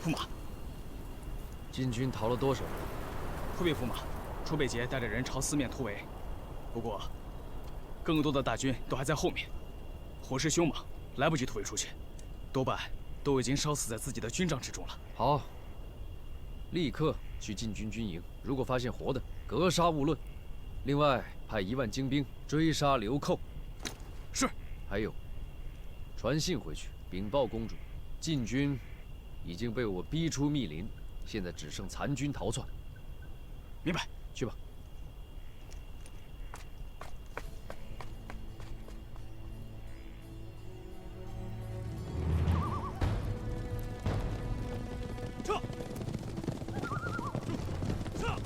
驸马，晋军逃了多少人？回禀驸马，楚北捷带着人朝四面突围，不过更多的大军都还在后面，火势凶猛，来不及突围出去，多半都已经烧死在自己的军帐之中了。好，立刻去晋军军营，如果发现活的，格杀勿论。另外，派1万精兵追杀流寇。是。还有，传信回去禀报公主，晋军已经被我逼出密林，现在只剩残军逃窜。明白，去吧。撤！撤！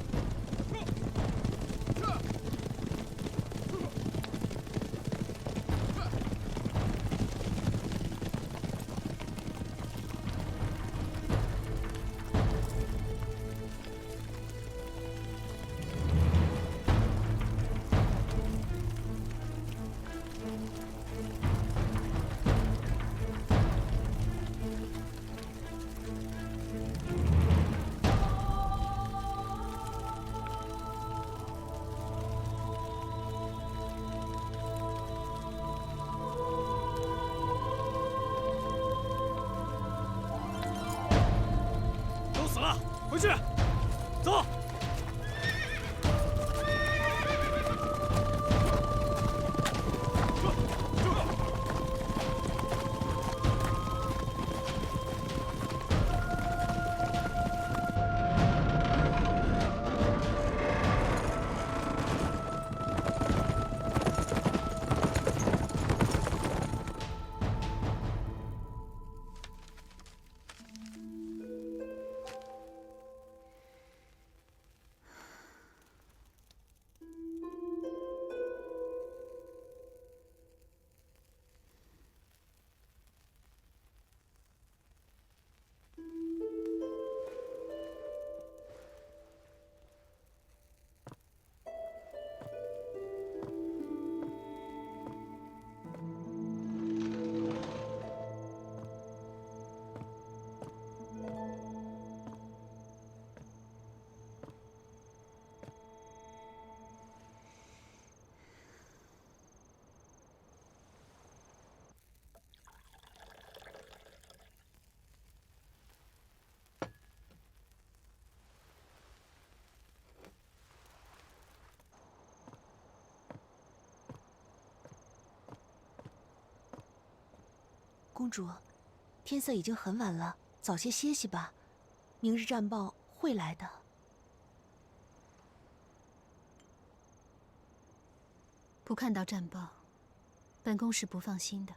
回去，走。公主，天色已经很晚了，早些歇息吧。明日战报会来的。不看到战报，本宫是不放心的。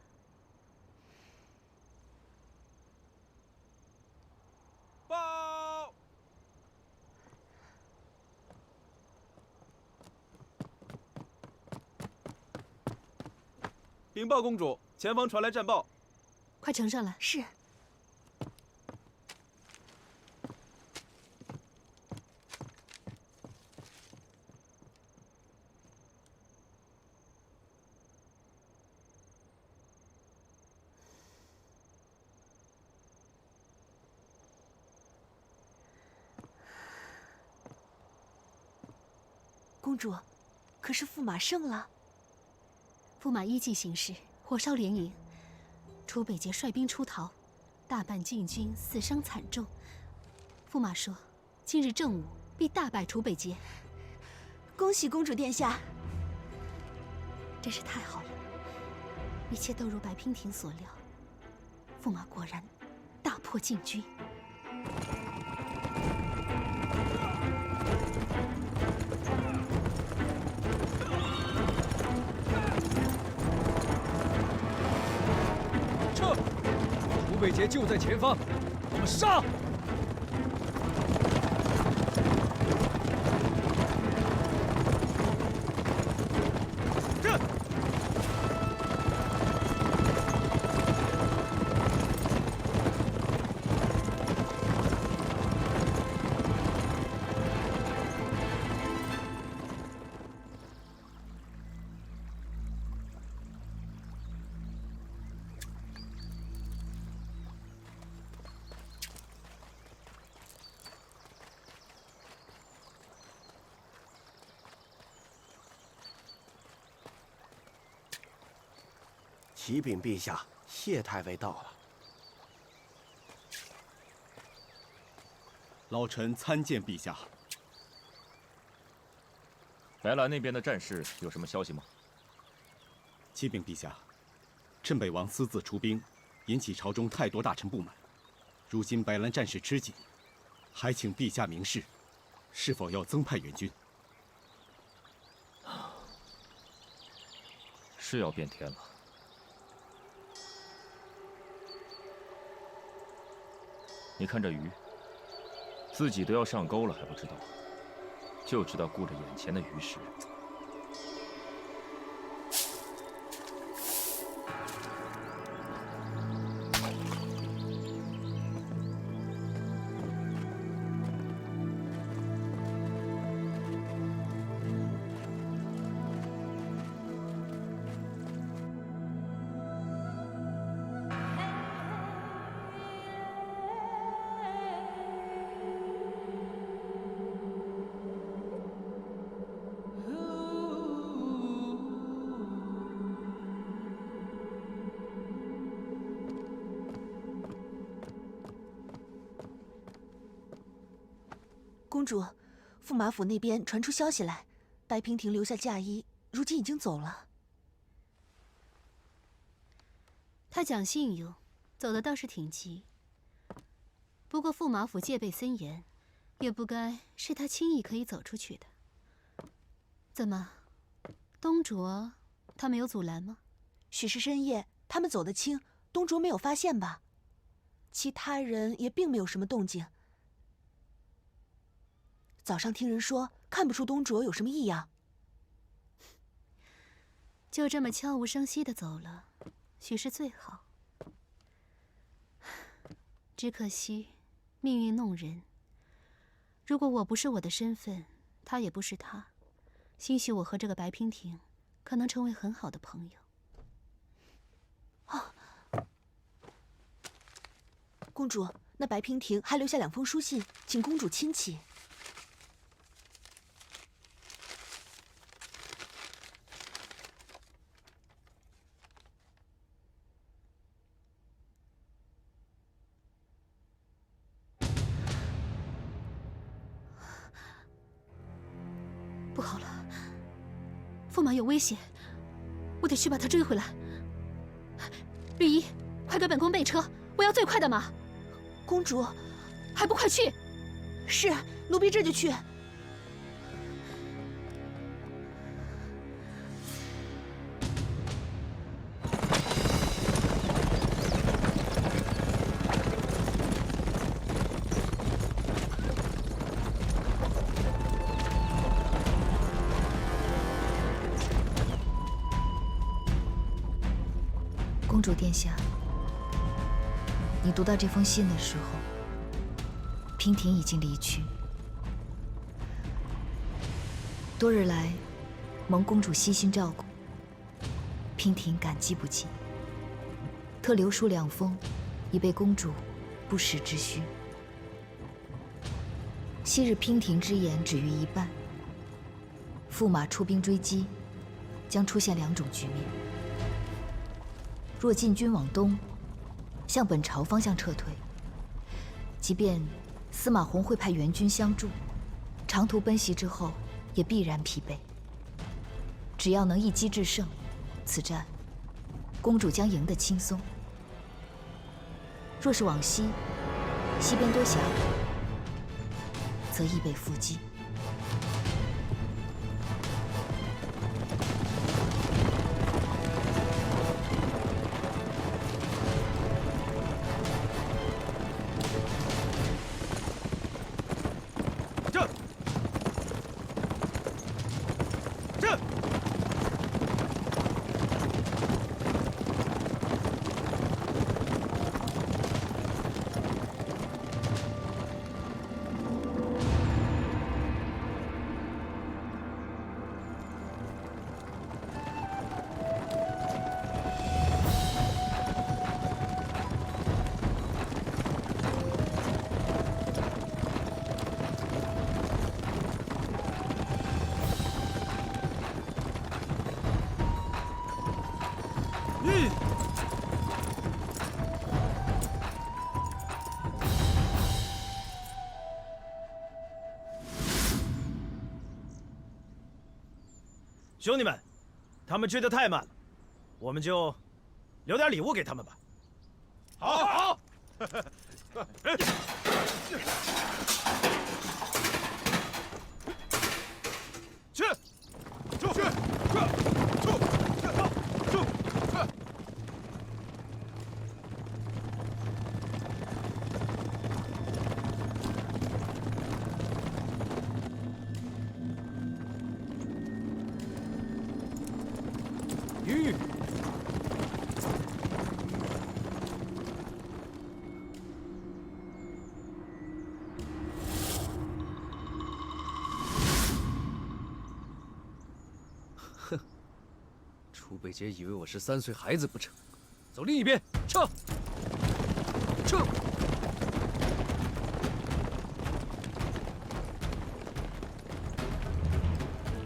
报！禀报公主，前方传来战报。快呈上来。是。公主，可是驸马胜了？驸马依计行事，火烧连营。楚北捷率兵出逃，大半晋军死伤惨重。驸马说，今日正午必大败楚北捷。恭喜公主殿下！真是太好了，一切都如白娉婷所料，驸马果然大破晋军。楚北捷就在前方，我们杀！启禀陛下，谢太尉到了。老臣参见陛下。白兰那边的战事有什么消息吗？启禀陛下，镇北王私自出兵，引起朝中太多大臣不满。如今白兰战事吃紧，还请陛下明示，是否要增派援军？是要变天了。你看这鱼，自己都要上钩了还不知道，就知道顾着眼前的鱼食。公主，驸马府那边传出消息来，白娉婷留下嫁衣，如今已经走了。他讲信用，走的倒是挺急。不过驸马府戒备森严，也不该是他轻易可以走出去的。怎么，东卓他没有阻拦吗？许是深夜，他们走得轻，东卓没有发现吧？其他人也并没有什么动静。早上听人说，看不出东卓有什么异样。就这么悄无声息地走了，许是最好。只可惜，命运弄人。如果我不是我的身份，他也不是他，兴许我和这个白娉婷可能成为很好的朋友。啊，公主，那白娉婷还留下2封书信，请公主亲启。不好了，驸马有危险，我得去把他追回来。绿衣，快给本宫备车，我要最快的马。公主，还不快去！是，奴婢这就去。公主殿下，你读到这封信的时候，娉婷已经离去。多日来，蒙公主悉心照顾，娉婷感激不尽，特留书2封，以备公主不时之需。昔日娉婷之言止于一半，驸马出兵追击，将出现2种局面。若进军往东，向本朝方向撤退，即便司马弘会派援军相助，长途奔袭之后也必然疲惫。只要能一击制胜，此战公主将赢得轻松。若是往西，西边多峡谷，则易被伏击。兄弟们，他们追得太慢了，我们就留点礼物给他们吧。好。去，去，鱼。哼，楚北杰以为我是3岁孩子不成？走另一边，撤！撤！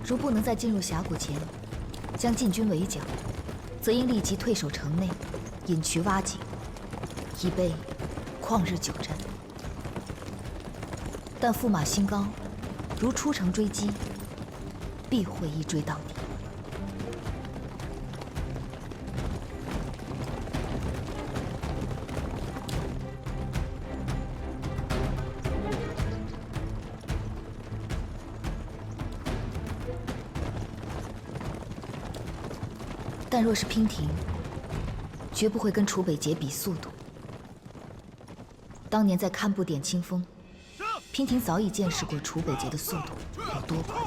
如不能在进入峡谷前将禁军围剿，则应立即退守城内，引渠挖井，以备旷日久战。但驸马心高，如出城追击，必会一追到底。但若是娉婷，绝不会跟楚北杰比速度。当年在堪布点清风，娉婷早已见识过楚北杰的速度有多快。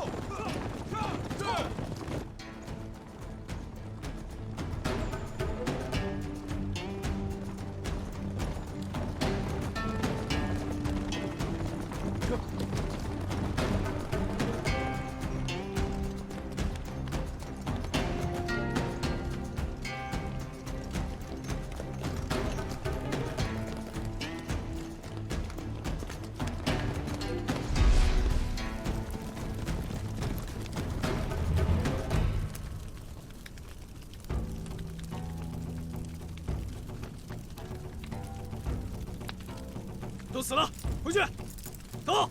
都死了，回去，走。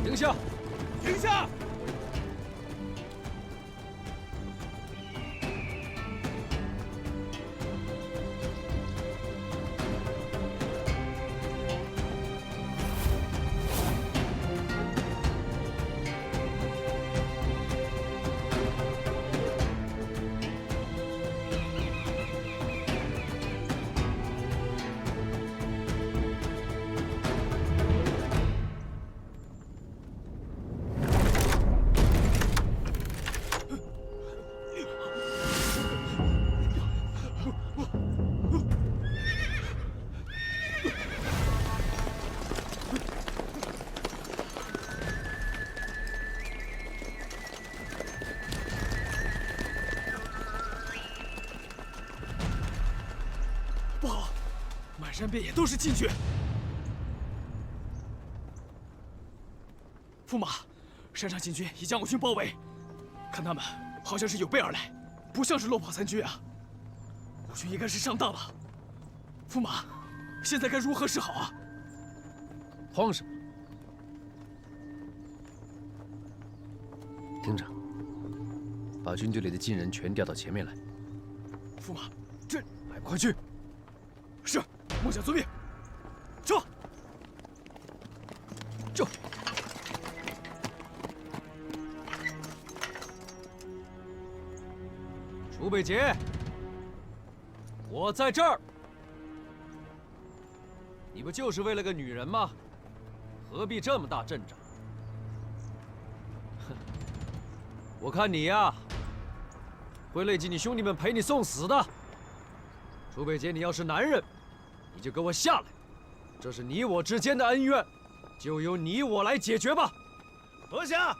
停下！停下！不好，满山遍野都是禁军。驸马，山上禁军已将我军包围，看他们好像是有备而来，不像是落跑参军啊。我军应该是上当了。驸马，现在该如何是好啊？慌什么？听着，把军队里的禁人全调到前面来。驸马，这快去！是，末将遵命。撤！撤！楚北杰，我在这儿。你不就是为了个女人吗？何必这么大阵仗？哼，我看你呀，会累及你兄弟们陪你送死的。楚北杰，你要是男人，你就给我下来。这是你我之间的恩怨，就由你我来解决吧。坐下。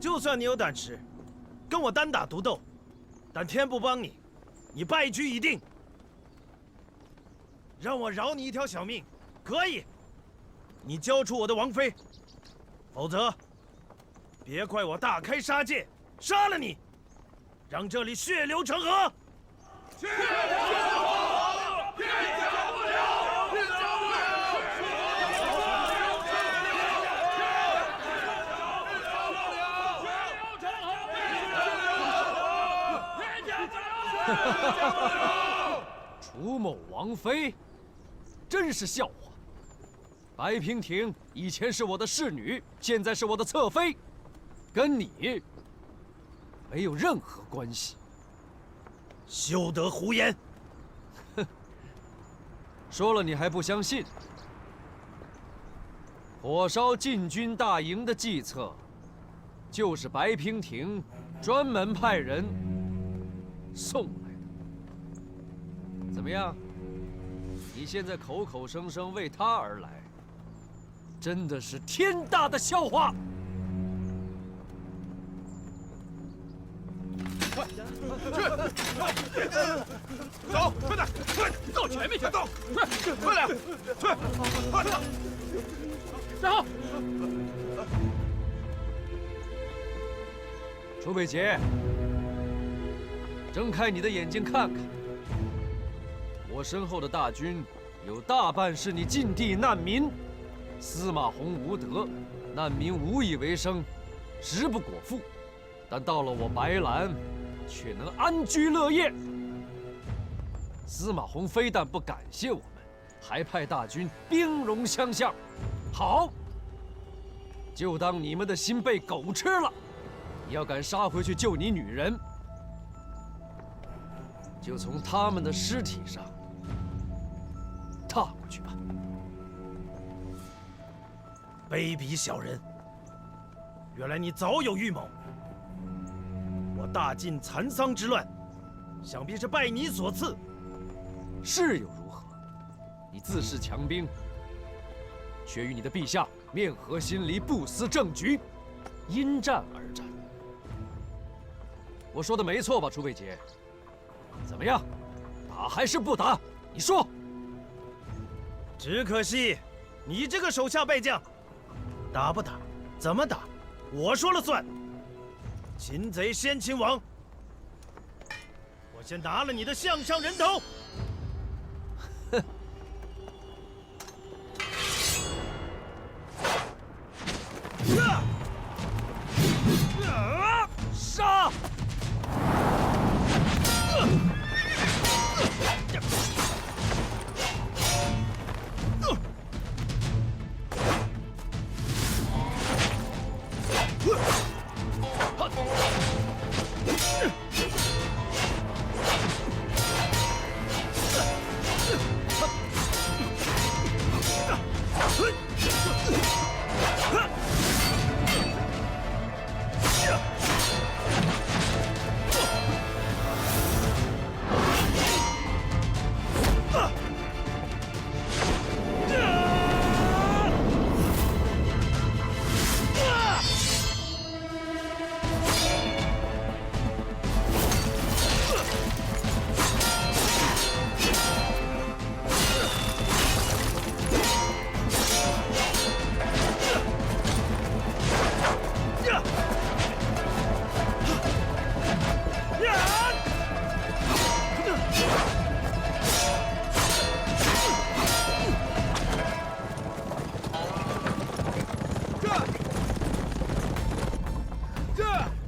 就算你有胆识，跟我单打独斗，但天不帮你，你败局已定。让我饶你一条小命，可以。你交出我的王妃，否则，别怪我大开杀戒，杀了你，让这里血流成河。血流成河，天降不了，天降不了。楚某王妃，真是笑话。白娉婷以前是我的侍女，现在是我的侧妃，跟你没有任何关系。休得胡言！哼，说了你还不相信？火烧禁军大营的计策，就是白娉婷专门派人送来的。怎么样？你现在口口声声为他而来，真的是天大的笑话！快，去，走，快点，快到前面去，走，快点，去，快点，站好！楚北杰，睁开你的眼睛看看，我身后的大军有大半是你禁地难民。司马洪无德，难民无以为生，食不果腹，但到了我白兰，却能安居乐业。司马洪非但不感谢我们，还派大军兵戎相向。好，就当你们的心被狗吃了。你要敢杀回去救你女人，就从他们的尸体上踏过去吧。卑鄙小人！原来你早有预谋。我大晋蚕桑之乱，想必是拜你所赐。是又如何？你自恃强兵，却与你的陛下面和心离，不思政局，因战而战。我说的没错吧，楚北杰？怎么样，打还是不打？你说。只可惜，你这个手下败将，打不打，怎么打，我说了算。擒贼先擒王，我先拿了你的项上人头。哼！杀！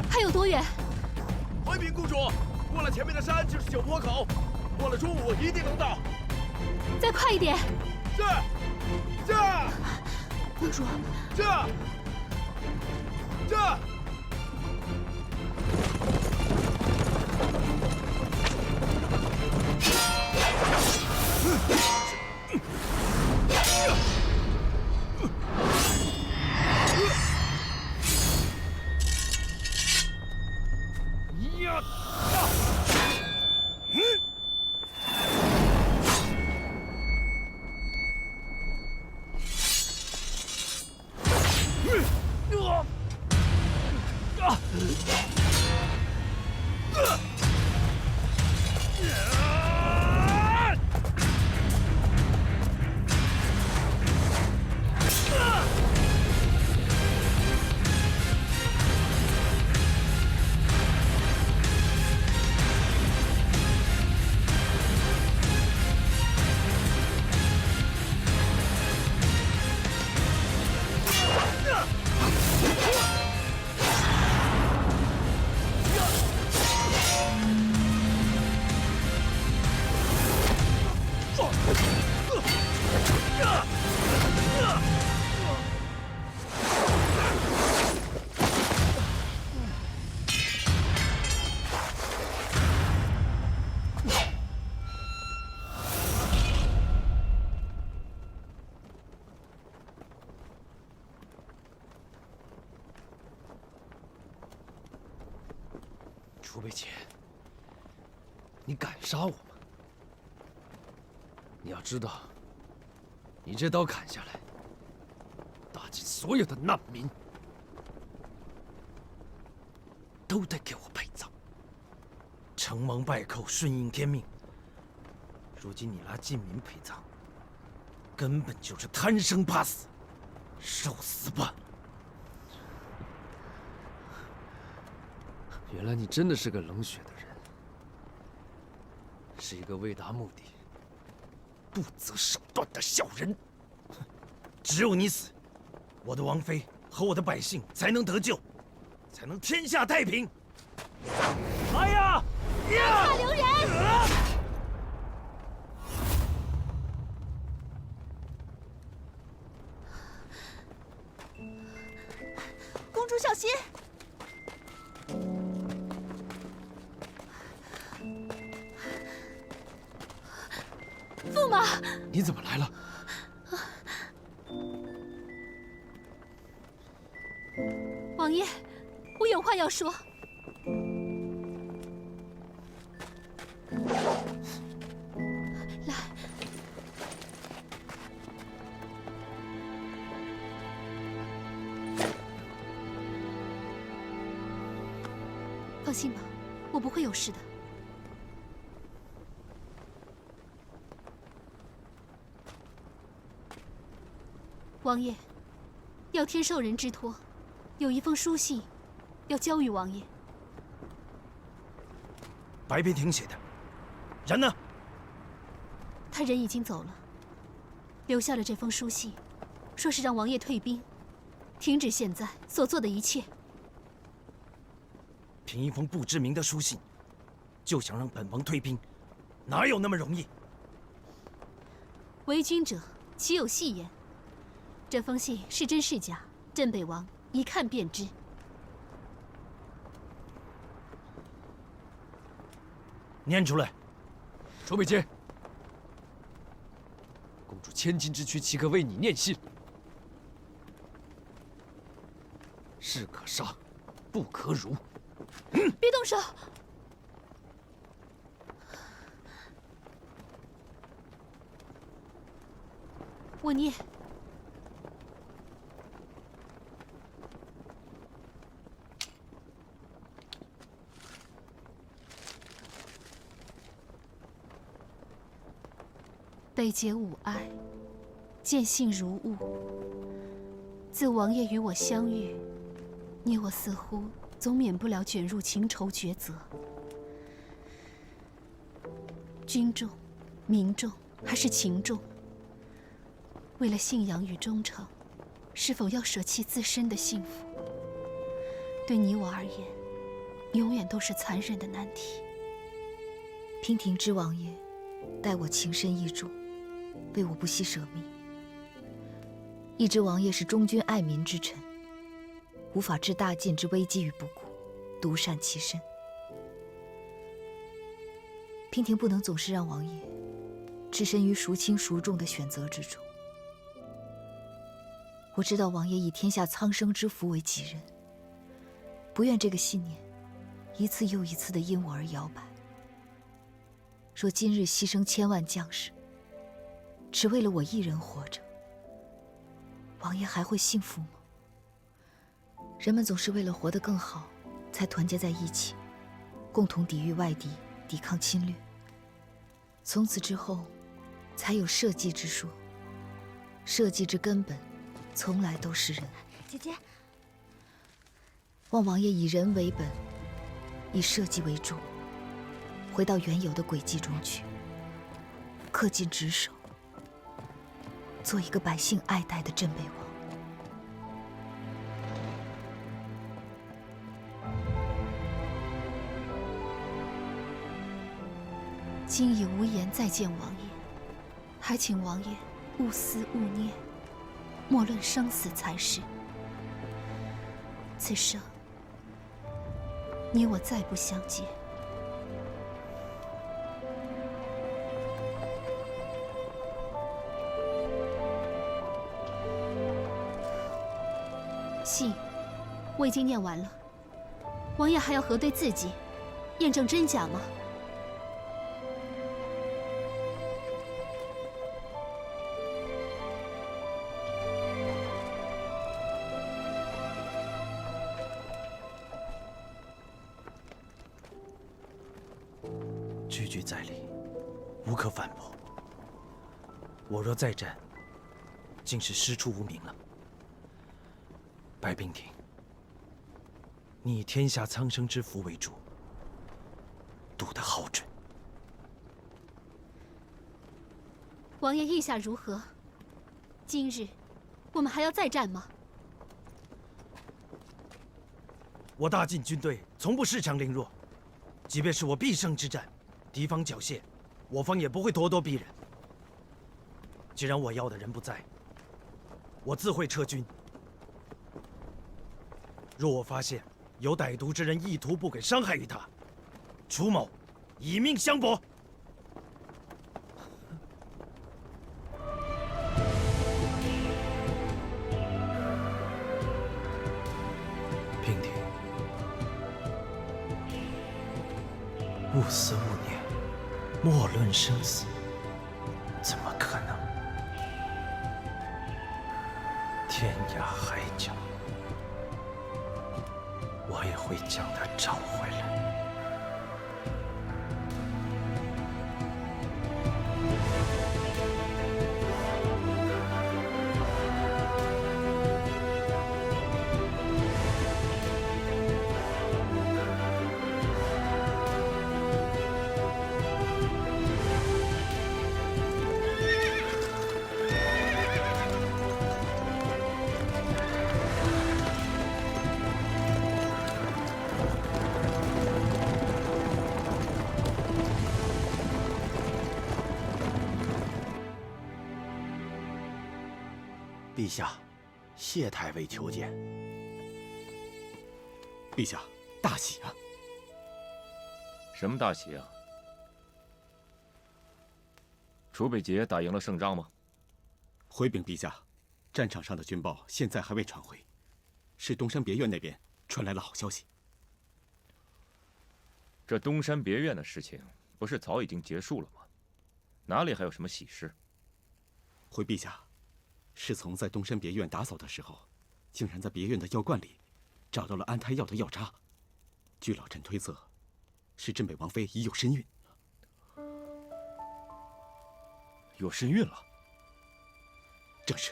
还有多远？回禀公主，过了前面的山就是九坡口，过了中午一定能到。再快一点！是，是。公主，是，是。楚北姐，你敢杀我吗？你要知道，你这刀砍下来，大晋所有的难民都得给我陪葬。成王败寇，顺应天命。如今你拉晋民陪葬，根本就是贪生怕死，受死吧！原来你真的是个冷血的人，是一个为达目的不择手段的小人。只有你死，我的王妃和我的百姓才能得救，才能天下太平。来呀！大留人！公主小心！驸马，你怎么来了？王爷，我有话要说。来，放心吧，我不会有事的。王爷，要天授人之托，有一封书信要交与王爷。白边亭写的，人呢？他人已经走了，留下了这封书信，说是让王爷退兵，停止现在所做的一切。凭一封不知名的书信，就想让本王退兵，哪有那么容易？为君者，岂有戏言？这封信是真是假，镇北王一看便知。念出来。楚北姐，公主千金之躯，岂可为你念信？士可杀，不可辱。别动手！我念。北节吾哀，见信如晤。自王爷与我相遇，你我似乎总免不了卷入情仇抉择。君重、民重还是情重？为了信仰与忠诚，是否要舍弃自身的幸福？对你我而言，永远都是残忍的难题。娉婷之王爷待我情深意重，为我不惜舍命。一之王爷是忠君爱民之臣，无法置大晋之危机于不顾，独善其身。娉婷不能总是让王爷置身于孰轻孰重的选择之中。我知道王爷以天下苍生之福为己任，不愿这个信念一次又一次地因我而摇摆。若今日牺牲千万将士，只为了我一人活着，王爷还会幸福吗？人们总是为了活得更好才团结在一起，共同抵御外敌，抵抗侵略。从此之后，才有社稷之说。社稷之根本，从来都是人。姐姐，望王爷以人为本，以社稷为重，回到原有的轨迹中去，恪尽职守，做一个百姓爱戴的镇北王。今已无颜再见王爷，还请王爷勿思勿念，莫论生死才是。此生，你我再不相见。信，我已经念完了。王爷还要核对字迹，验证真假吗？句句在理，无可反驳。我若再战，竟是师出无名了。白冰亭，你以天下苍生之福为主，赌得好准。王爷意下如何？今日我们还要再战吗？我大晋军队从不恃强凌弱，即便是我必胜之战，敌方缴械，我方也不会咄咄逼人。既然我要的人不在，我自会撤军。若我发现有歹毒之人意图不轨伤害于他，楚某以命相搏。平亭，勿思勿念，莫论生死，怎么可能？天涯海角，我也会将他找回来。陛下，谢太尉求见。陛下，大喜啊！什么大喜啊？楚北捷打赢了胜仗吗？回禀陛下，战场上的军报现在还未传回，是东山别院那边传来了好消息。这东山别院的事情不是早已经结束了吗？哪里还有什么喜事？回陛下，侍从在东山别院打扫的时候，竟然在别院的药罐里找到了安胎药的药渣。据老臣推测，是镇北王妃已有身孕。有身孕了？正是。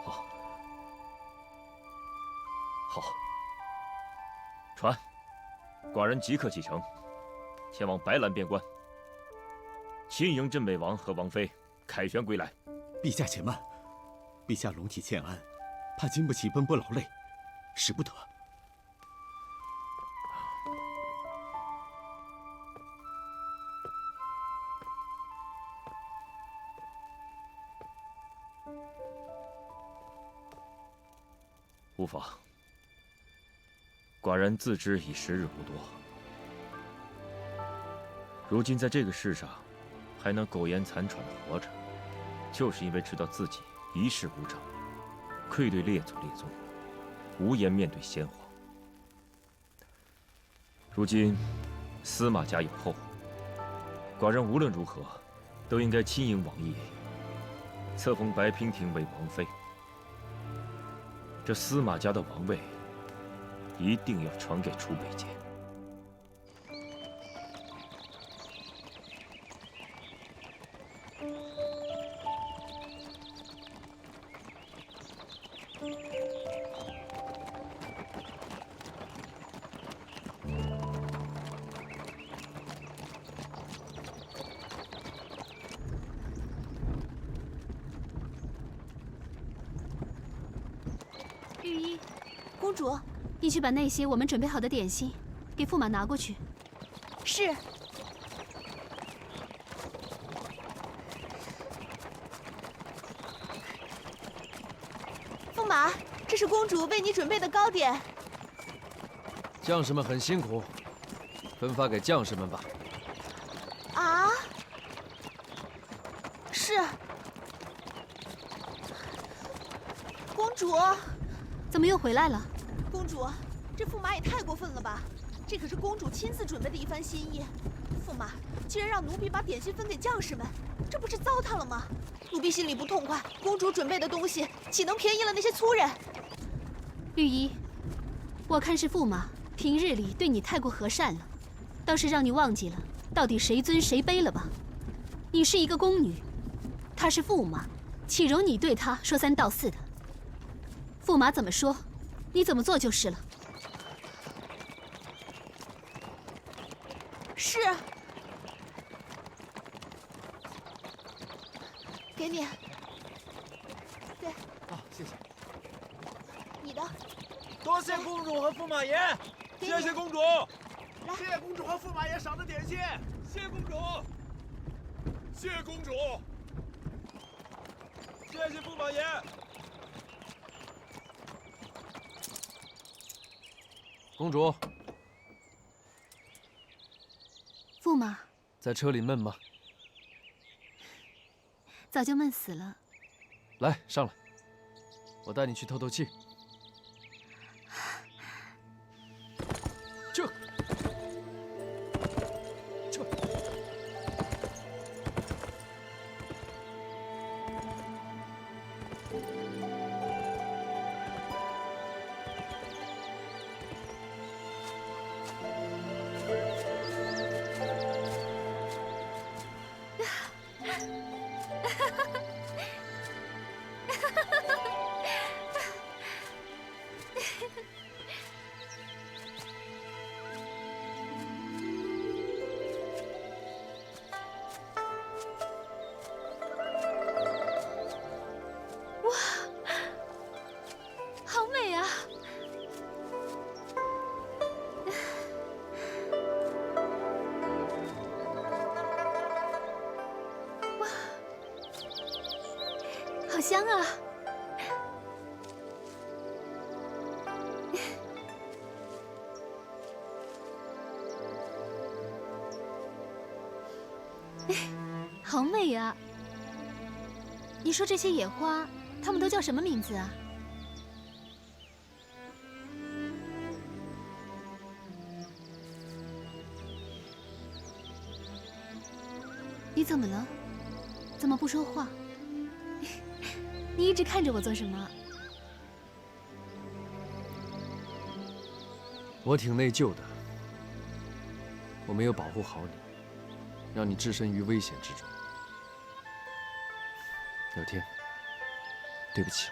好，好。传，寡人即刻启程，前往白兰边关，亲迎镇北王和王妃凯旋归来。陛下且慢，陛下龙体欠安，怕经不起奔波劳累，使不得。无妨，寡人自知已时日不多，如今在这个世上还能苟延残喘的活着，就是因为知道自己一事无成，愧对列祖列宗，无颜面对先皇。如今司马家有后，寡人无论如何都应该亲迎王爷，册封白娉婷为王妃。这司马家的王位一定要传给楚北杰。御医，公主，你去把那些我们准备好的点心给驸马拿过去。是。驸马，这是公主为你准备的糕点。将士们很辛苦，分发给将士们吧。啊？是。公主。怎么又回来了？公主，这驸马也太过分了吧！这可是公主亲自准备的一番心意，驸马居然让奴婢把点心分给将士们，这不是糟蹋了吗？奴婢心里不痛快，公主准备的东西岂能便宜了那些粗人？御医，我看是驸马平日里对你太过和善了，倒是让你忘记了到底谁尊谁卑了吧？你是一个宫女，他是驸马，岂容你对他说三道四的？驸马怎么说，你怎么做就是了。是。给你。对。啊，谢谢。你的。多谢公主和驸马爷，谢谢公主。来，谢谢公主和驸马爷赏的点心，谢谢公主，谢谢公主，谢谢驸马爷。公主，驸马在车里闷吗？早就闷死了。来，上来，我带你去透透气。这。好香啊！好美啊！你说这些野花，它们都叫什么名字啊？你怎么了？怎么不说话？你一直看着我做什么？我挺内疚的，我没有保护好你，让你置身于危险之中。有天，对不起。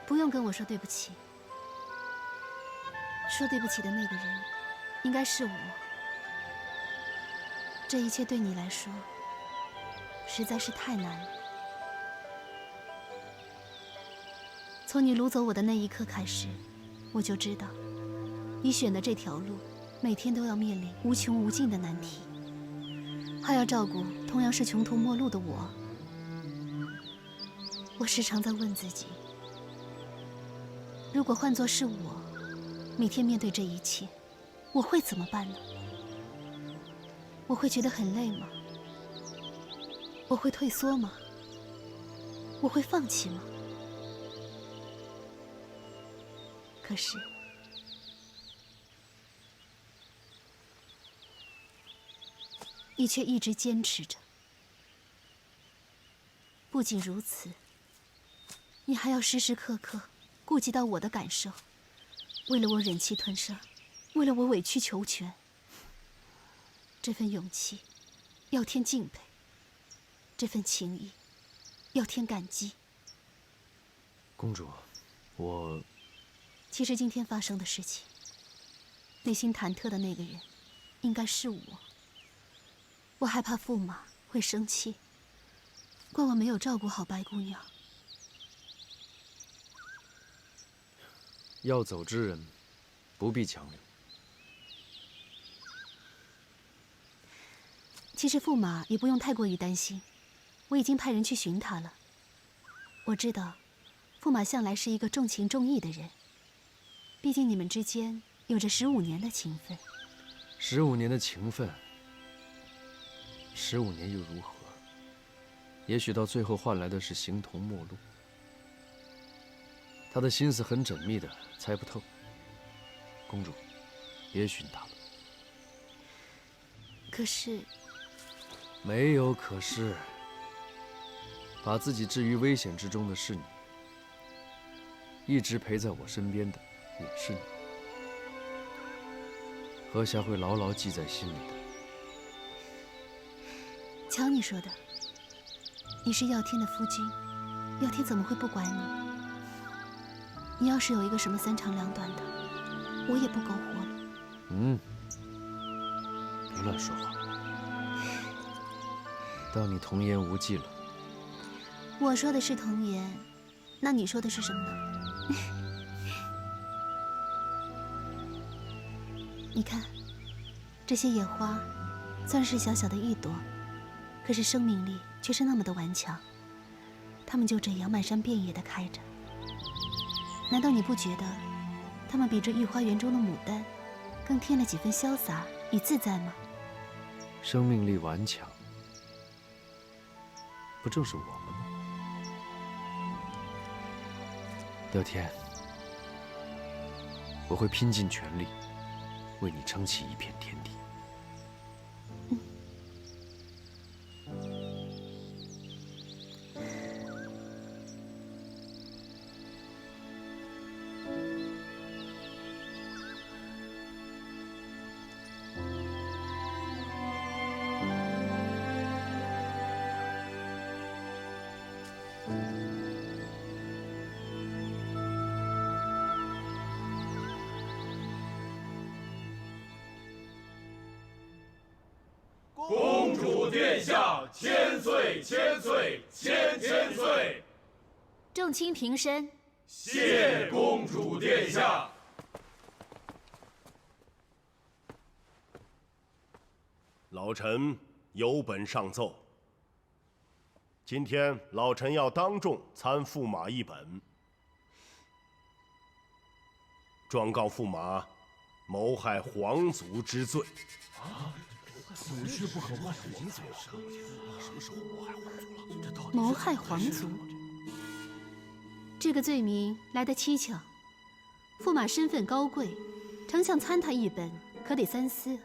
不用跟我说对不起。说对不起的那个人，应该是我。这一切对你来说，实在是太难了。从你掳走我的那一刻开始，我就知道，你选的这条路，每天都要面临无穷无尽的难题，还要照顾同样是穷途末路的我。我时常在问自己，如果换作是我，每天面对这一切，我会怎么办呢？我会觉得很累吗？我会退缩吗？我会放弃吗？可是，你却一直坚持着。不仅如此，你还要时时刻刻顾及到我的感受，为了我忍气吞声，为了我委曲求全。这份勇气，要添敬佩；这份情谊，要添感激。公主，我……其实今天发生的事情，内心忐忑的那个人，应该是我。我害怕驸马会生气，怪我没有照顾好白姑娘。要走之人，不必强留。其实驸马也不用太过于担心，我已经派人去寻他了。我知道，驸马向来是一个重情重义的人，毕竟你们之间有着15年的情分。15年的情分，15年又如何？也许到最后换来的是形同陌路。他的心思很缜密的，猜不透。公主，别寻他了。可是，没有可是。把自己置于危险之中的是你，一直陪在我身边的也是你。阁下会牢牢记在心里的。瞧你说的，你是耀天的夫君，耀天怎么会不管你？你要是有一个什么3长2短的，我也不苟活了。别乱说话。当你童言无忌了。我说的是童言，那你说的是什么呢？你看，这些野花，虽然是小小的一朵，可是生命力却是那么的顽强。它们就这样满山遍野的开着。难道你不觉得，它们比这御花园中的牡丹，更添了几分潇洒与自在吗？生命力顽强，不正是我们吗？乐天，我会拼尽全力，为你撑起一片天地。公主殿下，千岁千岁千岁！众卿平身。谢公主殿下。老臣有本上奏。今天老臣要当众参驸马一本，状告驸马谋害皇族之罪。此事不可外皇族。什么时候谋害皇族了？谋害皇族，这个罪名来得蹊跷。驸马身份高贵，丞相参他一本，可得三思。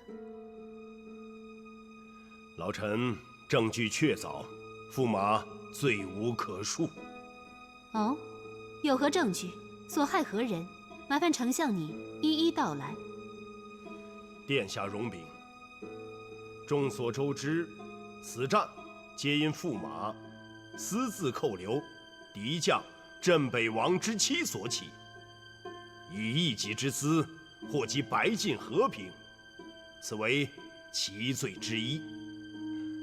老臣证据确凿，驸马罪无可恕。哦，有何证据？所害何人？麻烦丞相你一一道来。殿下容禀。众所周知，此战皆因驸马私自扣留敌将镇北王之妻所起，以一己之私祸及白晋和平，此为其罪之一。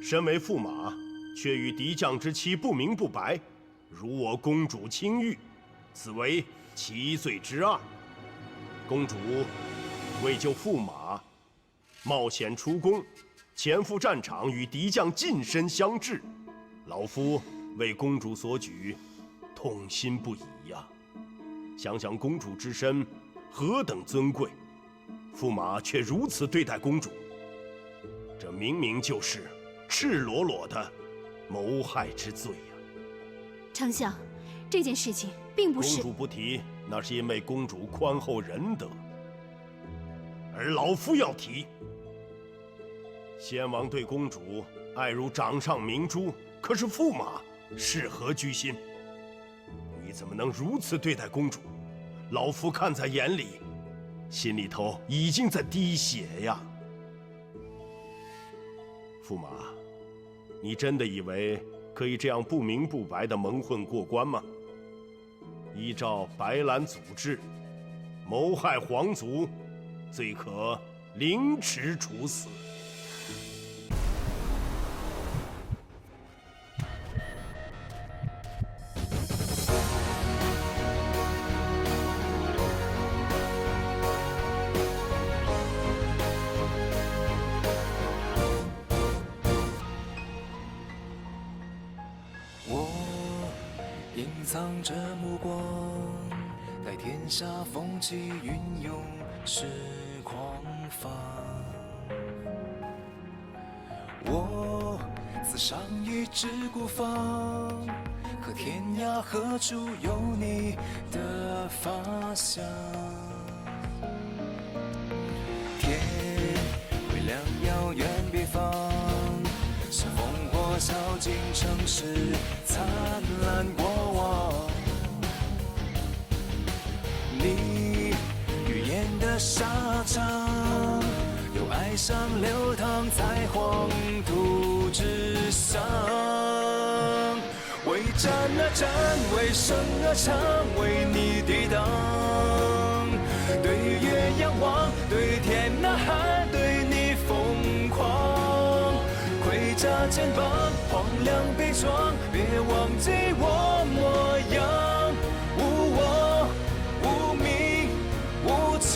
身为驸马，却与敌将之妻不明不白，辱我公主清誉，此为其罪之二。公主为救驸马，冒险出宫，前赴战场与敌将近身相峙，老夫为公主所举，痛心不已呀。想想公主之身何等尊贵，驸马却如此对待公主，这明明就是赤裸裸的谋害之罪呀！丞相，这件事情并不是……公主不提，那是因为公主宽厚仁德，而老夫要提。先王对公主爱如掌上明珠，可是驸马是何居心？你怎么能如此对待公主？老夫看在眼里，心里头已经在滴血呀。驸马，你真的以为可以这样不明不白的蒙混过关吗？依照白兰祖制，谋害皇族，罪可凌迟处死。隐藏着目光，待天下风起云涌时狂放。我自伤一枝孤芳，可天涯何处有你的发香？天微亮，遥远别方，是烽火烧尽城市灿烂过往。你语言的沙场，有爱上流淌在黄土之上。为战而战，为生而唱，为你抵挡。对月仰望，对天呐喊，对你疯狂。盔甲肩膀，荒凉悲怆，别忘记我模样。无我，无名，无常。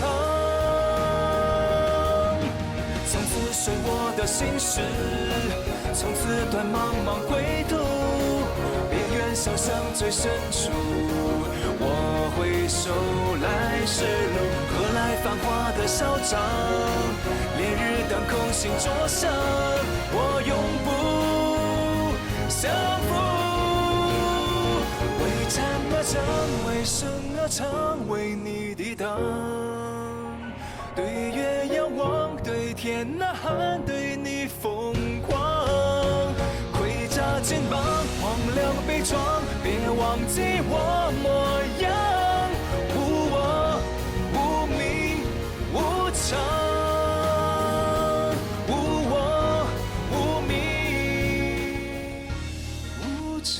从此随我的心事，从此断茫茫归途。别愿笑向最深处，我回首来时路，何来繁华的嚣张？烈日当空，心灼伤，我永不降服。为战而战，为生而唱，为你抵挡。对月仰望，对天呐喊，对你疯狂。盔甲肩膀，荒凉悲怆，别忘记我模样。无我，无名，无常。无我，无名，无常。